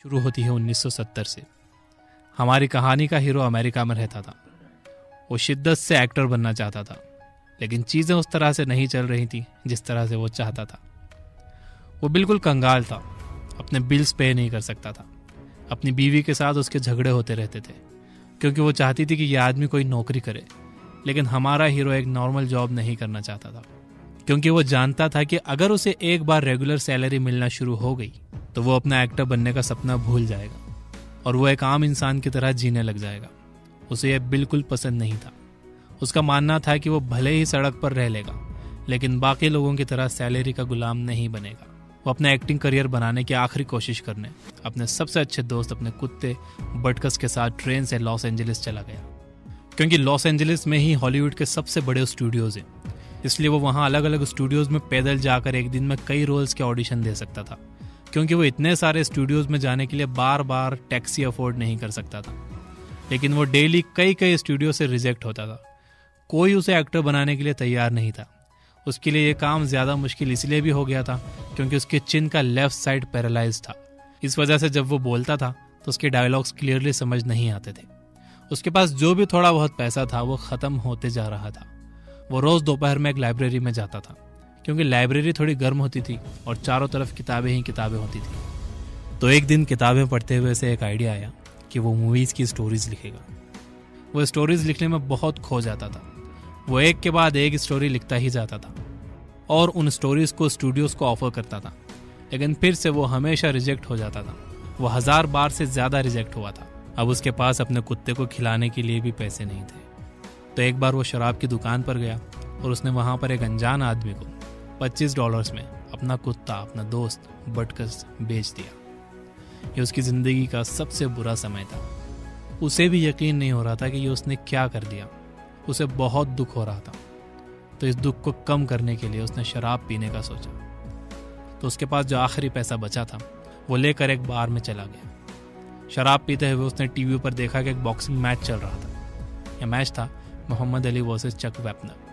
शुरू होती है 1970 से। हमारी कहानी का हीरो अमेरिका में रहता था। वो शिद्दत से एक्टर बनना चाहता था, लेकिन चीज़ें उस तरह से नहीं चल रही थी जिस तरह से वो चाहता था। वो बिल्कुल कंगाल था, अपने बिल्स पे नहीं कर सकता था। अपनी बीवी के साथ उसके झगड़े होते रहते थे क्योंकि वो चाहती थी कि यह आदमी कोई नौकरी करे, लेकिन हमारा हीरो एक नॉर्मल जॉब नहीं करना चाहता था क्योंकि वो जानता था कि अगर उसे एक बार रेगुलर सैलरी मिलना शुरू हो गई तो वो अपना एक्टर बनने का सपना भूल जाएगा और वो एक आम इंसान की तरह जीने लग जाएगा। उसे यह बिल्कुल पसंद नहीं था। उसका मानना था कि वो भले ही सड़क पर रह लेगा, लेकिन बाकी लोगों की तरह सैलरी का गुलाम नहीं बनेगा। वो अपना एक्टिंग करियर बनाने की आखिरी कोशिश करने अपने सबसे अच्छे दोस्त अपने कुत्ते बटकस के साथ ट्रेन से लॉस एंजलिस चला गया, क्योंकि लॉस एंजलिस में ही हॉलीवुड के सबसे बड़े स्टूडियोज हैं। इसलिए वो वहाँ अलग अलग स्टूडियोज में पैदल जाकर एक दिन में कई रोल्स के ऑडिशन दे सकता था, क्योंकि वो इतने सारे स्टूडियोज में जाने के लिए बार बार टैक्सी अफोर्ड नहीं कर सकता था। लेकिन वो डेली कई स्टूडियो से रिजेक्ट होता था। कोई उसे एक्टर बनाने के लिए तैयार नहीं था। उसके लिए ये काम ज़्यादा मुश्किल इसलिए भी हो गया था क्योंकि उसके चिन का लेफ्ट साइड पैरालाइज था। इस वजह से जब वो बोलता था तो उसके डायलॉग्स क्लियरली समझ नहीं आते थे। उसके पास जो भी थोड़ा बहुत पैसा था वो ख़त्म होते जा रहा था। वो रोज़ दोपहर में एक लाइब्रेरी में जाता था क्योंकि लाइब्रेरी थोड़ी गर्म होती थी और चारों तरफ किताबें ही किताबें होती थी। तो एक दिन किताबें पढ़ते हुए से एक आइडिया आया कि वो मूवीज़ की स्टोरीज़ लिखेगा। वो स्टोरीज़ लिखने में बहुत खो जाता था। वो एक के बाद एक स्टोरी लिखता ही जाता था और उन स्टोरीज़ को स्टूडियोज़ को ऑफर करता था, लेकिन फिर से वो हमेशा रिजेक्ट हो जाता था। वो 1000 बार से ज़्यादा रिजेक्ट हुआ था। अब उसके पास अपने कुत्ते को खिलाने के लिए भी पैसे नहीं थे। तो एक बार वो शराब की दुकान पर गया और उसने वहाँ पर एक अनजान आदमी को $25 में अपना कुत्ता, अपना दोस्त बटकस बेच दिया। ये उसकी ज़िंदगी का सबसे बुरा समय था। उसे भी यकीन नहीं हो रहा था कि ये उसने क्या कर दिया। उसे बहुत दुख हो रहा था। तो इस दुख को कम करने के लिए उसने शराब पीने का सोचा। तो उसके पास जो आखिरी पैसा बचा था वो लेकर एक बार में चला गया। शराब पीते हुए उसने टीवी पर देखा कि एक बॉक्सिंग मैच चल रहा था। यह मैच था मोहम्मद अली वर्सेस चक वेपनर।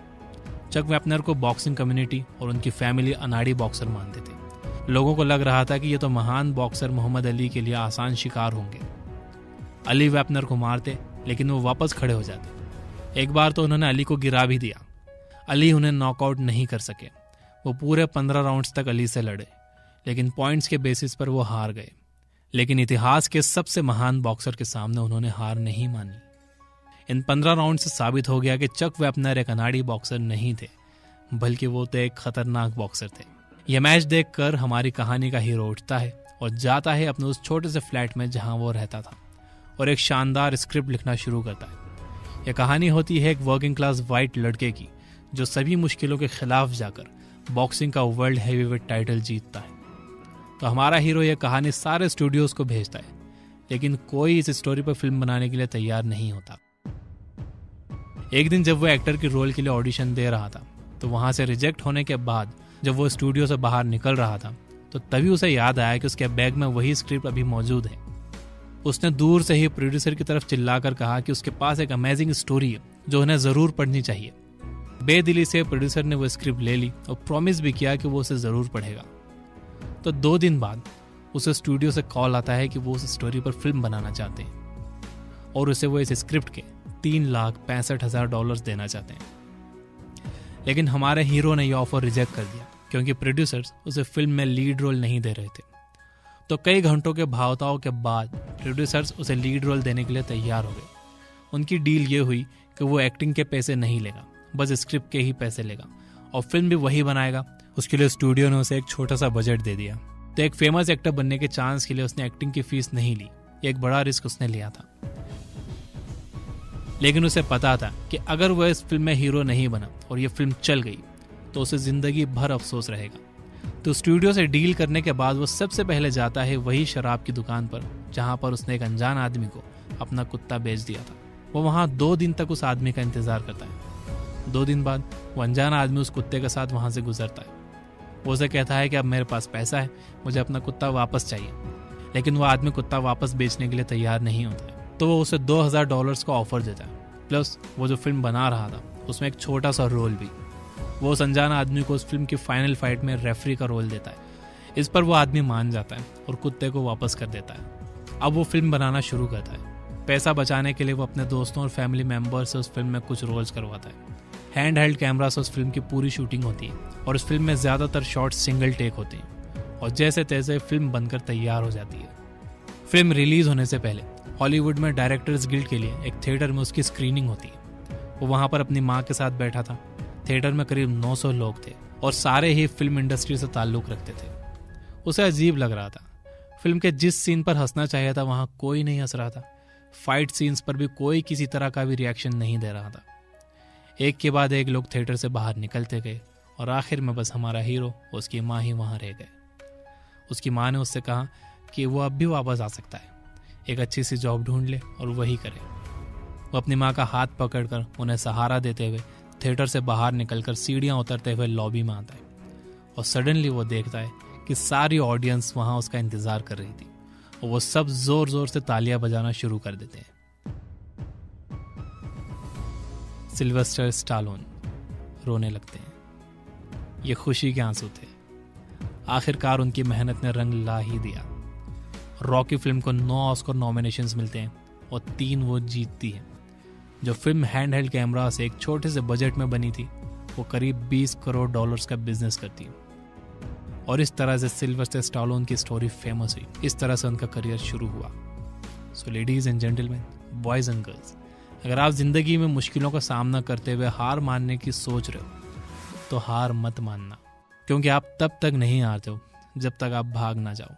चक वेपनर को बॉक्सिंग कम्युनिटी और उनकी फैमिली अनाड़ी बॉक्सर मानते थे। लोगों को लग रहा था कि ये तो महान बॉक्सर मोहम्मद अली के लिए आसान शिकार होंगे। अली वेपनर को मारते, लेकिन वो वापस खड़े हो जाते। एक बार तो उन्होंने अली को गिरा भी दिया। अली उन्हें नॉकआउट नहीं कर सके। वो पूरे 15 राउंड्स तक अली से लड़े, लेकिन पॉइंट्स के बेसिस पर वो हार गए। लेकिन इतिहास के सबसे महान बॉक्सर के सामने उन्होंने हार नहीं मानी। इन 15 राउंड से साबित हो गया कि चक वेपनर एक अनाड़ी बॉक्सर नहीं थे, बल्कि वो तो एक खतरनाक बॉक्सर थे। यह मैच देखकर हमारी कहानी का हीरो उठता है और जाता है अपने उस छोटे से फ्लैट में जहां वो रहता था और एक शानदार स्क्रिप्ट लिखना शुरू करता है। यह कहानी होती है एक वर्किंग क्लास वाइट लड़के की जो सभी मुश्किलों के खिलाफ जाकर बॉक्सिंग का वर्ल्ड हैवीवेट टाइटल जीतता है। तो हमारा हीरो यह कहानी सारे स्टूडियोज को भेजता है, लेकिन कोई इस स्टोरी पर फिल्म बनाने के लिए तैयार नहीं होता। एक दिन जब वो एक्टर के रोल के लिए ऑडिशन दे रहा था, तो वहां से रिजेक्ट होने के बाद जब वो स्टूडियो से बाहर निकल रहा था, तो तभी उसे याद आया कि उसके बैग में वही स्क्रिप्ट अभी मौजूद है। उसने दूर से ही प्रोड्यूसर की तरफ चिल्लाकर कहा कि उसके पास एक अमेजिंग स्टोरी है जो उन्हें जरूर पढ़नी चाहिए। बेदिली से प्रोड्यूसर ने वो स्क्रिप्ट ले ली और प्रॉमिस भी किया कि वो उसे जरूर पढ़ेगा। तो 2 दिन बाद उसे स्टूडियो से कॉल आता है कि वो उस स्टोरी पर फिल्म बनाना चाहते हैं और उसे वो इस स्क्रिप्ट के $3,65,000 देना चाहते हैं। लेकिन हमारे हीरो ने यह ऑफर रिजेक्ट कर दिया क्योंकि प्रोड्यूसर्स उसे फिल्म में लीड रोल नहीं दे रहे थे। तो कई घंटों के भावताओं के बाद प्रोड्यूसर्स उसे लीड रोल देने के लिए तैयार हो गए। उनकी डील ये हुई कि वो एक्टिंग के पैसे नहीं लेगा, बस स्क्रिप्ट के ही पैसे लेगा और फिल्म भी वही बनाएगा। उसके लिए स्टूडियो ने उसे एक छोटा सा बजट दे दिया। तो एक फेमस एक्टर बनने के चांस के लिए उसने एक्टिंग की फीस नहीं ली। एक बड़ा रिस्क उसने लिया था, लेकिन उसे पता था कि अगर वह इस फिल्म में हीरो नहीं बना और ये फिल्म चल गई तो उसे जिंदगी भर अफसोस रहेगा। तो स्टूडियो से डील करने के बाद वो सबसे पहले जाता है वही शराब की दुकान पर जहां पर उसने एक अनजान आदमी को अपना कुत्ता बेच दिया था। वो वहां 2 दिन तक उस आदमी का इंतजार करता है। 2 दिन बाद वो अनजान आदमी उस कुत्ते के साथ वहां से गुजरता है। वो उसे कहता है कि अब मेरे पास पैसा है, मुझे अपना कुत्ता वापस चाहिए। लेकिन वो आदमी कुत्ता वापस बेचने के लिए तैयार नहीं होता है। तो वो उसे $2,000 का ऑफर देता है, प्लस वो जो फिल्म बना रहा था उसमें एक छोटा सा रोल भी। वो उस अनजान आदमी को उस फिल्म की फाइनल फाइट में रेफरी का रोल देता है। इस पर वो आदमी मान जाता है और कुत्ते को वापस कर देता है। अब वो फिल्म बनाना शुरू करता है। पैसा बचाने के लिए वो अपने दोस्तों और फैमिली मेंबर से उस फिल्म में कुछ रोल्स करवाता है। हैंड हेल्ड कैमरा से उस फिल्म की पूरी शूटिंग होती है और उस फिल्म में ज़्यादातर शॉट्स सिंगल टेक होते हैं और जैसे तैसे फिल्म बनकर तैयार हो जाती है। फिल्म रिलीज होने से पहले हॉलीवुड में डायरेक्टर्स गिल्ड के लिए एक थिएटर में उसकी स्क्रीनिंग होती है। वो वहाँ पर अपनी माँ के साथ बैठा था। थिएटर में करीब 900 लोग थे और सारे ही फिल्म इंडस्ट्री से ताल्लुक़ रखते थे। उसे अजीब लग रहा था। फिल्म के जिस सीन पर हंसना चाहिए था वहाँ कोई नहीं हंस रहा था। फाइट सीन्स पर भी कोई किसी तरह का भी रिएक्शन नहीं दे रहा था। एक के बाद एक लोग थिएटर से बाहर निकलते गए और आखिर में बस हमारा हीरो, उसकी माँ ही वहाँ रह गए। उसकी माँ ने उससे कहा कि वो अब भी वापस आ सकता है, एक अच्छी सी जॉब ढूंढ ले और वही करे। वो अपनी माँ का हाथ पकड़कर उन्हें सहारा देते हुए थिएटर से बाहर निकलकर सीढ़ियाँ उतरते हुए लॉबी में आता है और सडनली वो देखता है कि सारी ऑडियंस वहाँ उसका इंतज़ार कर रही थी और वो सब जोर जोर से तालियां बजाना शुरू कर देते हैं। सिल्वेस्टर स्टालोन रोने लगते हैं। ये खुशी के आंसू थे। आखिरकार उनकी मेहनत ने रंग ला ही दिया। रॉकी फिल्म को 9 ऑस्कर नॉमिनेशंस मिलते हैं और 3 वो जीतती है। जो फिल्म हैंड हेल्ड कैमरा से एक छोटे से बजट में बनी थी वो करीब $20 करोड़ का बिजनेस करती है और इस तरह से सिल्वेस्टर स्टालोन की स्टोरी फेमस हुई। इस तरह से उनका करियर शुरू हुआ। So ladies and gentleman, boys and girls, अगर आप जिंदगी में मुश्किलों का सामना करते हुए हार मानने की सोच रहे हो तो हार मत मानना, क्योंकि आप तब तक नहीं हारते हो जब तक आप भाग ना जाओ।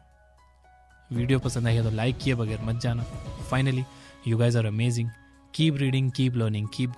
वीडियो पसंद आई है तो लाइक किए बगैर मत जाना। Finally, you guys are amazing. Keep reading, keep learning, keep